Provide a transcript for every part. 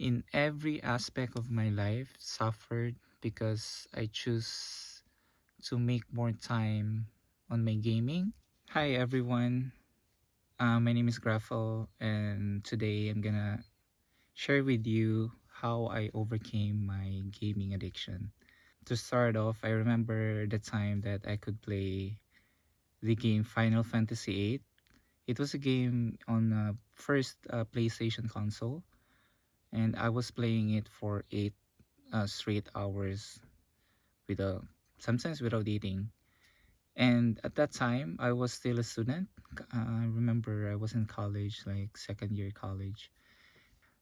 in every aspect of my life suffered because I choose to make more time on my gaming. Hi everyone, my name is Graffel, and today I'm gonna share with you how I overcame my gaming addiction. To start off, I remember the time that I could play the game Final Fantasy VIII. It was a game on first PlayStation console, and I was playing it for 8 straight hours without sometimes without eating. And at that time, I was still a student. I remember I was in college, like second year college.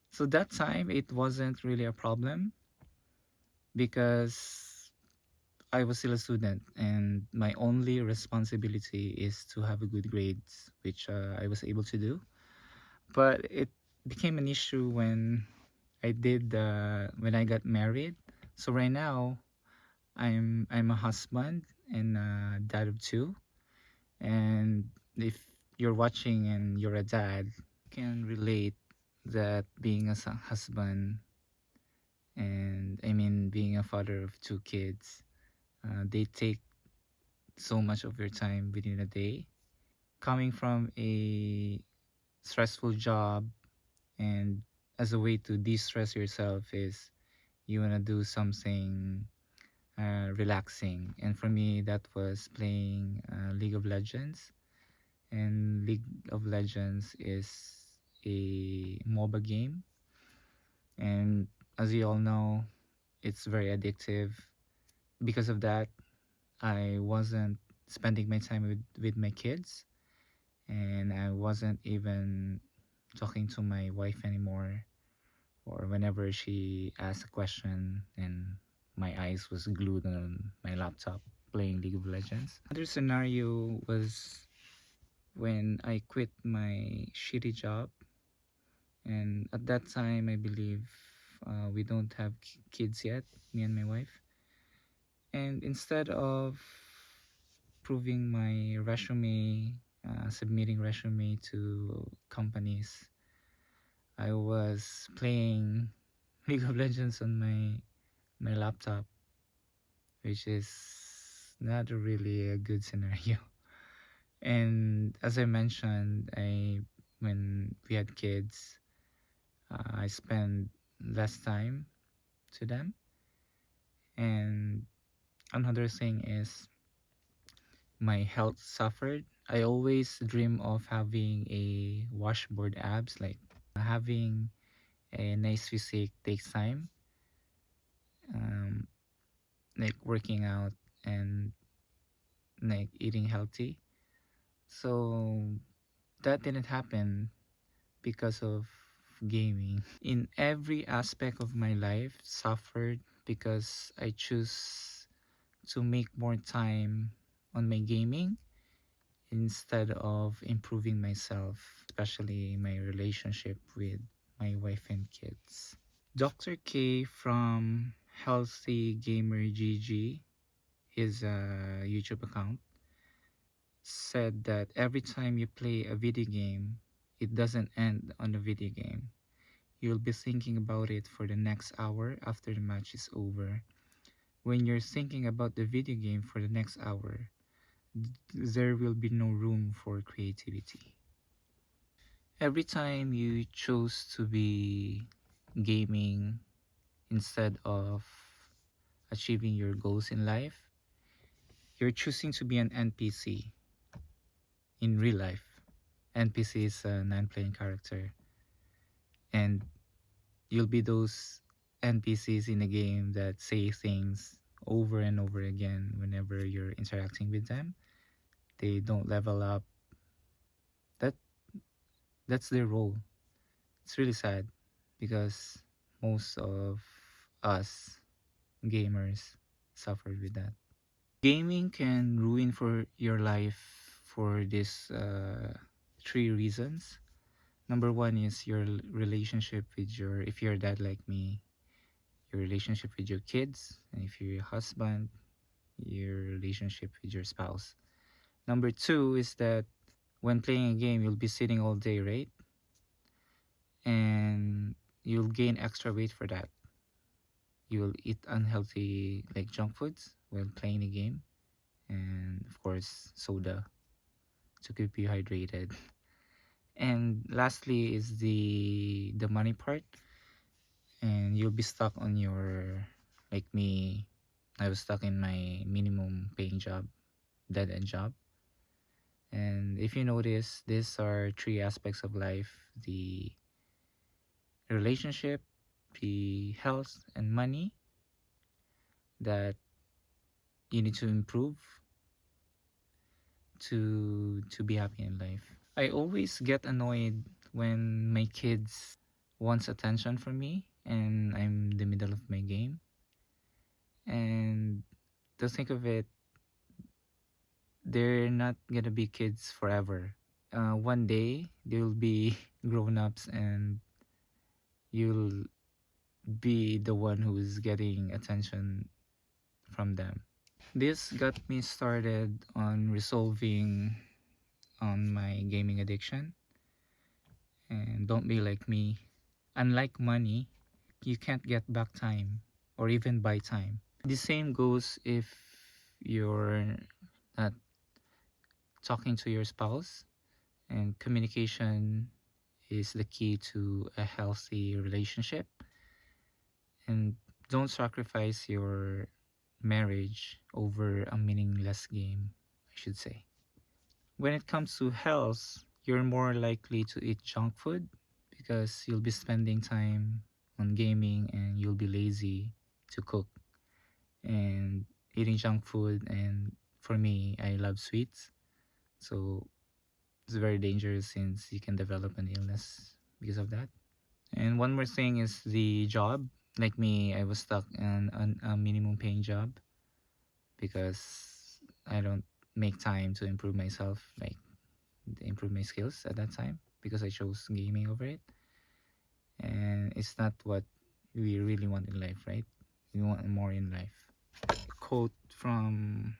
So that time, it wasn't really a problem because I was still a student, and my only responsibility is to have a good grades, which I was able to do. But it became an issue when I got married. So right now, I'm a husband and a dad of two. And if you're watching and you're a dad, can relate that being a husband and I mean being a father of two kids, they take so much of your time within a day. Coming from a stressful job and as a way to de-stress yourself is you want to do something relaxing. And for me, that was playing League of Legends. And League of Legends is a MOBA game, and as you all know, it's very addictive. Because of that, I wasn't spending my time with my kids, and I wasn't even talking to my wife anymore, or whenever she asked a question and my eyes was glued on my laptop playing League of Legends. Another scenario was when I quit my shitty job. And at that time, I believe we don't have kids yet, me and my wife. And instead of proving my resume, submitting resume to companies, I was playing League of Legends on my laptop, which is not really a good scenario. And as I mentioned, I when we had kids, I spend less time to them. And another thing is my health suffered. I always dream of having a washboard abs, like having a nice physique takes time, um, like working out and like eating healthy. So that didn't happen because of gaming. In every aspect of my life suffered because I choose to make more time on my gaming instead of improving myself, especially my relationship with my wife and kids. Dr. K from Healthy Gamer GG, his YouTube account, said that every time you play a video game, it doesn't end on the video game. You'll be thinking about it for the next hour after the match is over. When you're thinking about the video game for the next hour, there will be no room for creativity. Every time you choose to be gaming instead of achieving your goals in life, you're choosing to be an NPC in real life. NPC is a non-playing character, and you'll be those NPCs in a game that say things over and over again whenever you're interacting with them. They don't level up. That that's their role. It's really sad because most of us gamers suffered with that. Gaming can ruin for your life for these three reasons. Number one is your relationship with your, if you're a dad like me, your relationship with your kids, and if you're a husband, your relationship with your spouse. Number two is that when playing a game, you'll be sitting all day, right? And you'll gain extra weight for that. You'll eat unhealthy like junk foods while playing the game, and of course soda to keep you hydrated. And lastly is the money part, and you'll be stuck on your, like me, I was stuck in my minimum paying job, dead end job. And if you notice, these are three aspects of life: the relationship, the health, and money that you need to improve to be happy in life. I always get annoyed when my kids wants attention from me and I'm in the middle of my game. And to think of it, they're not gonna be kids forever. One day they'll be grown ups and you'll be the one who's getting attention from them. This got me started on resolving on my gaming addiction. And don't be like me. Unlike money, you can't get back time or even buy time. The same goes if you're not talking to your spouse, and communication is the key to a healthy relationship. And don't sacrifice your marriage over a meaningless game, I should say. When it comes to health, you're more likely to eat junk food because you'll be spending time on gaming and you'll be lazy to cook and eating junk food. And for me, I love sweets, so it's very dangerous since you can develop an illness because of that. And one more thing is the job. Like me, I was stuck in a minimum paying job because I don't make time to improve myself, like improve my skills at that time, because I chose gaming over it. And it's not what we really want in life, right? We want more in life. Quote from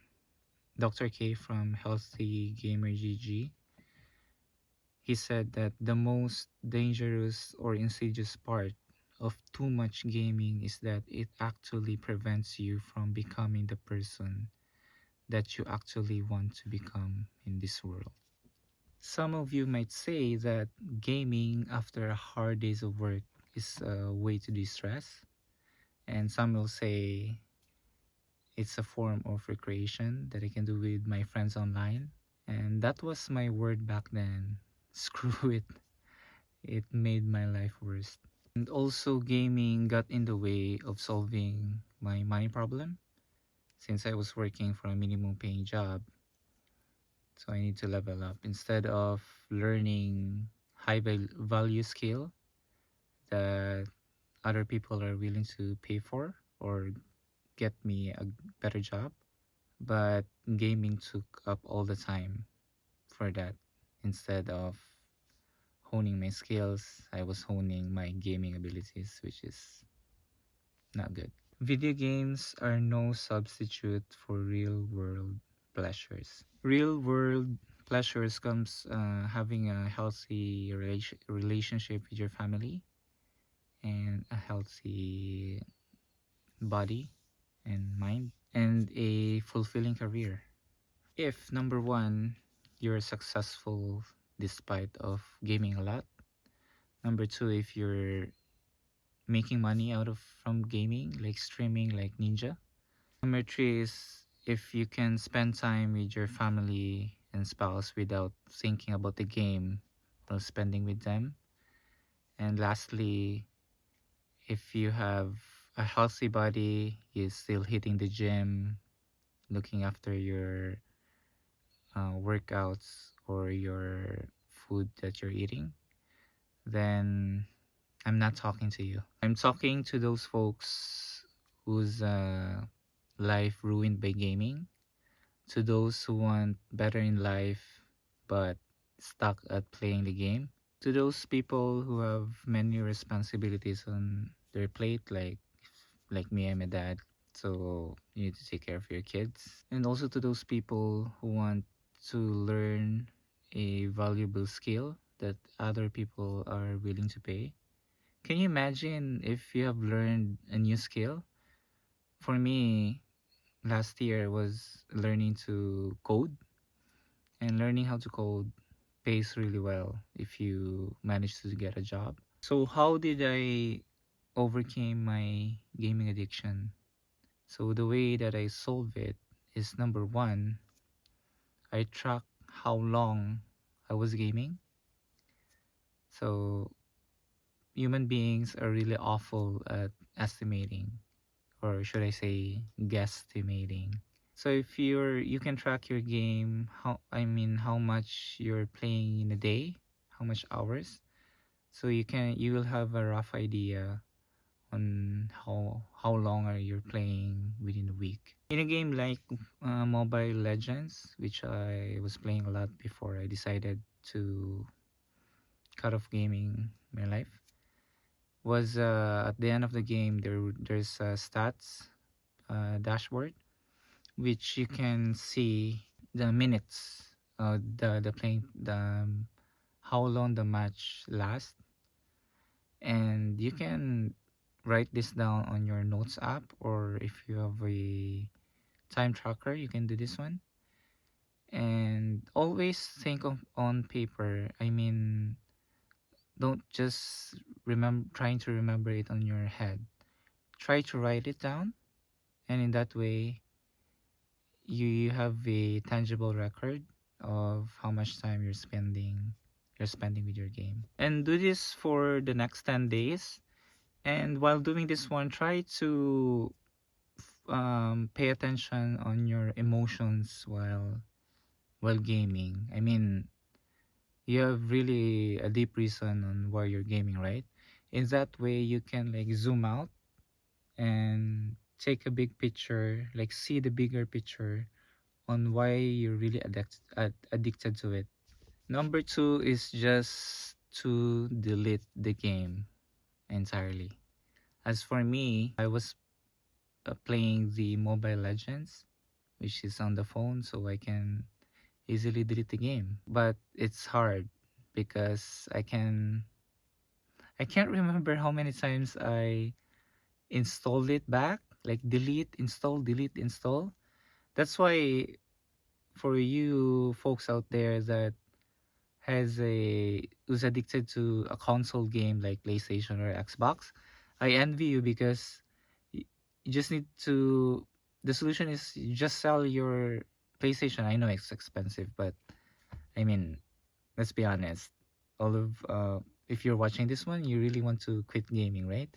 Dr. K from Healthy Gamer GG. He said that the most dangerous or insidious part of too much gaming is that it actually prevents you from becoming the person that you actually want to become in this world. Some of you might say that gaming after hard days of work is a way to de-stress, and some will say it's a form of recreation that I can do with my friends online. And that was my word back then. Screw it. It made my life worse. And also gaming got in the way of solving my money problem since I was working for a minimum paying job. So I need to level up instead of learning value skill that other people are willing to pay for or get me a better job. But gaming took up all the time for that. Instead of honing my skills, I was honing my gaming abilities, which is not good. Video games are no substitute for real world pleasures. Real world pleasures comes having a healthy relationship with your family and a healthy body and mind and a fulfilling career. If number one, you're successful despite of gaming a lot. Number two, if you're making money out of from gaming, like streaming like Ninja. Number three is if you can spend time with your family and spouse without thinking about the game while spending with them. And lastly, if you have a healthy body, you're still hitting the gym, looking after your workouts or your food that you're eating, then I'm not talking to you. I'm talking to those folks whose life ruined by gaming, to those who want better in life but stuck at playing the game, to those people who have many responsibilities on their plate, like me, I'm a dad, so you need to take care of your kids, and also to those people who want to learn a valuable skill that other people are willing to pay. Can you imagine if you have learned a new skill? For me, last year was learning to code, and learning how to code pays really well if you manage to get a job. So how did I overcame my gaming addiction? So the way that I solve it is, number one, I track how long I was gaming. So human beings are really awful at estimating, or should I say guesstimating. So if you can track your game, how much you're playing in a day, how much hours. So you will have a rough idea on how long are you playing within a week. In a game like Mobile Legends, which I was playing a lot before I decided to cut off gaming my life, was at the end of the game there's a stats dashboard, which you can see the minutes, the playing, how long the match lasts, and you can write this down on your notes app, or if you have a time tracker, you can do this one. And always think of on paper. I mean, don't just remember trying to remember it on your head. Try to write it down, and in that way you have a tangible record of how much time you're spending with your game. And do this for the next 10 days. And while doing this one, try to pay attention on your emotions while gaming. I mean, you have really a deep reason on why you're gaming, right? In that way, you can like zoom out and take a big picture, like see the bigger picture on why you're really addicted to it. Number two is just to delete the game entirely. As for me, I was playing the Mobile Legends, which is on the phone, so I can easily delete the game. But it's hard because I can't remember how many times I installed it back, like delete, install, delete, install. That's why for you folks out there that who's addicted to a console game like PlayStation or Xbox, I envy you because you just need to. The solution is you just sell your PlayStation. I know it's expensive, but I mean, let's be honest. All of if you're watching this one, you really want to quit gaming, right?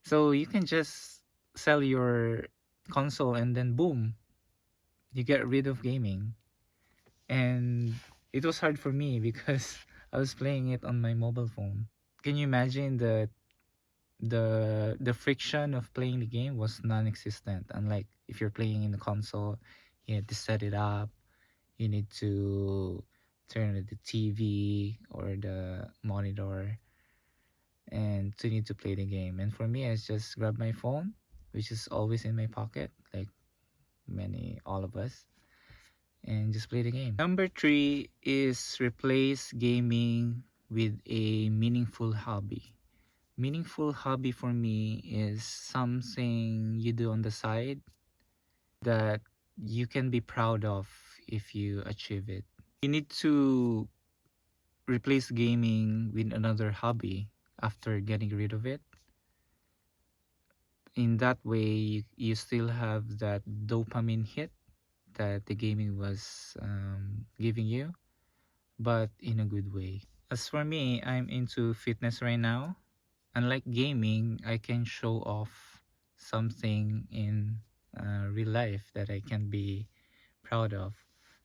So you can just sell your console and then boom, you get rid of gaming. And it was hard for me because I was playing it on my mobile phone. Can you imagine the friction of playing the game was non-existent? Unlike if you're playing in the console, you need to set it up, you need to turn on the TV or the monitor, and to need to play the game. And for me, I just grab my phone, which is always in my pocket, like all of us, and just play the game. Number three is replace gaming with a meaningful hobby. Meaningful hobby for me is something you do on the side that you can be proud of if you achieve it. You need to replace gaming with another hobby after getting rid of it. In that way, you still have that dopamine hit that the gaming was giving you, but in a good way. As for me, I'm into fitness right now. Unlike gaming, I can show off something in real life that I can be proud of.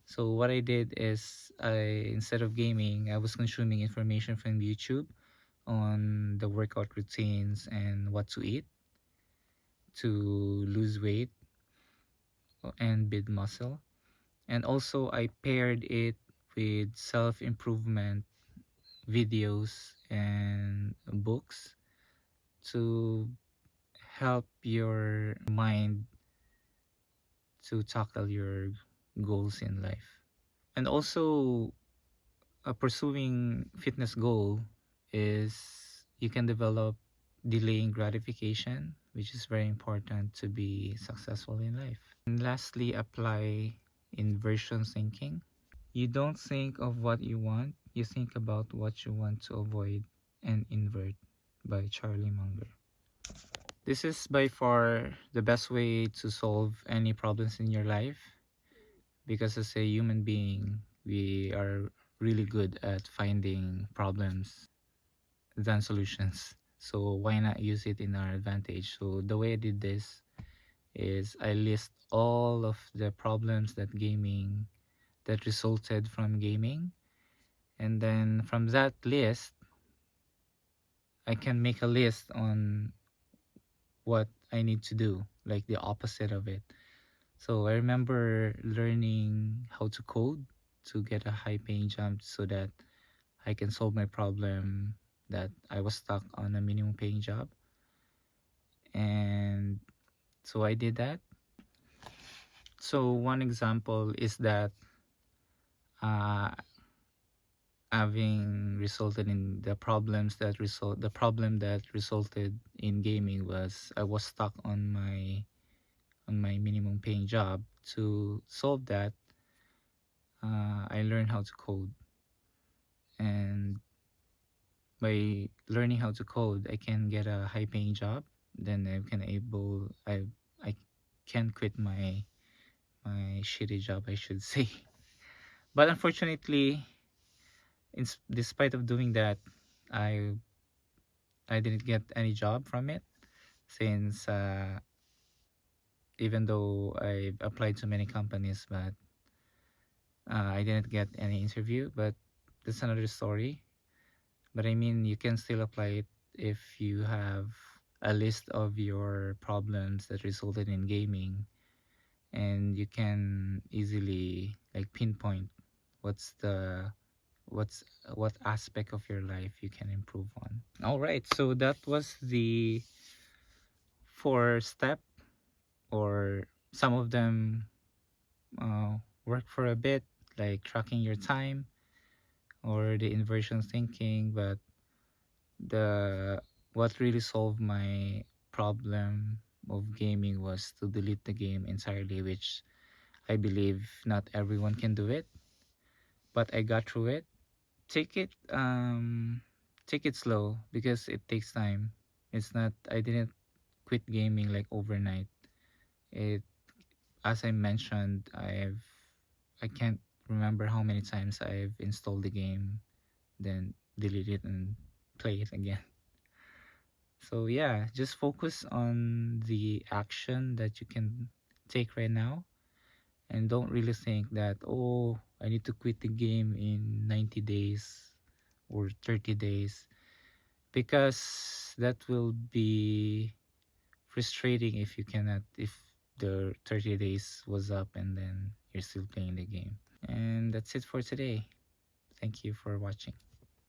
So what I did is, instead of gaming, I was consuming information from YouTube on the workout routines and what to eat to lose weight and build muscle. And also I paired it with self-improvement videos and books to help your mind to tackle your goals in life. And also, pursuing fitness goal is you can develop delaying gratification, which is very important to be successful in life. And lastly, apply inversion thinking. You don't think of what you want, you think about what you want to avoid and invert, by Charlie Munger. This is by far the best way to solve any problems in your life because as a human being, we are really good at finding problems than solutions. So why not use it in our advantage? So the way I did this is I list all of the problems that resulted from gaming, and then from that list I can make a list on what I need to do, like the opposite of it. So I remember learning how to code to get a high paying job so that I can solve my problem that I was stuck on a minimum paying job. And so I did that. So one example is that uh, having resulted in the problem that resulted in gaming was I was stuck on my minimum paying job. To solve that, I learned how to code, and by learning how to code, I can get a high paying job. Then I can quit my shitty job, I should say. But unfortunately, despite of doing that, I I didn't get any job from it since even though I applied to many companies, but I didn't get any interview. But that's another story. But I mean, you can still apply it if you have a list of your problems that resulted in gaming, and you can easily like pinpoint what's the what's what aspect of your life you can improve on. All right, so that was the four step, or some of them uh, work for a bit, like tracking your time or the inversion thinking. But the what really solved my problem of gaming was to delete the game entirely, which I believe not everyone can do it, but I got through it. Take it slow because it takes time. It's not I didn't quit gaming like overnight. It As I mentioned, I can't remember how many times I've installed the game, then delete it and play it again. So yeah, just focus on the action that you can take right now, and don't really think that, oh, I need to quit the game in 90 days or 30 days, because that will be frustrating if the 30 days was up and then you're still playing the game. And that's it for today. Thank you for watching.